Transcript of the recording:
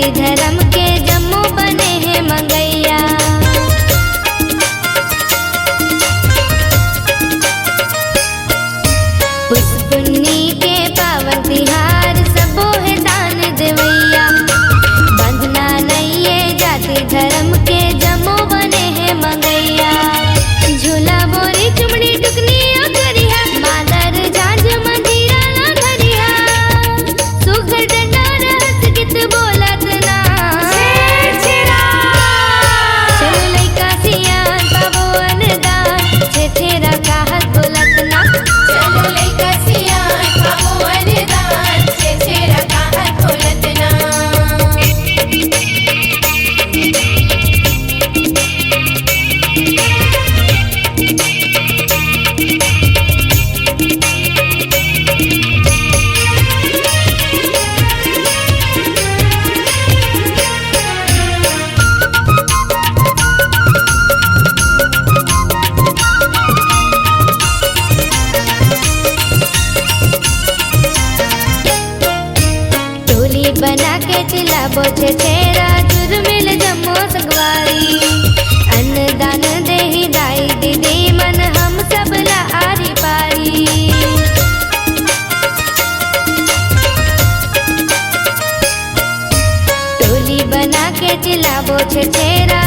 जाति धर्म के जम्मू बने हैं मंगैया। पुष्पुन्नी के पावन तिहार सबो है दान देवैया। बंधना नहीं है जाति धर्म के जम्मू बने हैं मंगैया। झूला बोरी चुमड़ी टुकनी करिया मादर झांझ मंजीरा ना धरिया। सुघर डंडा रहस गीत बोलत ना चलो लइका सियान पावो अनदान छेरा कहत बोलत ना। चलो लइका सियान पावो अनदान छेरा कहत बोलत ना। टोली बना के चिल्लाबो छेरा जुर्मिल जम्मो संगवारी। अन्नदान देहि दाई दीदी मन हम सब ला आरी पारी। टोली बना के चिल्लाबो छेरा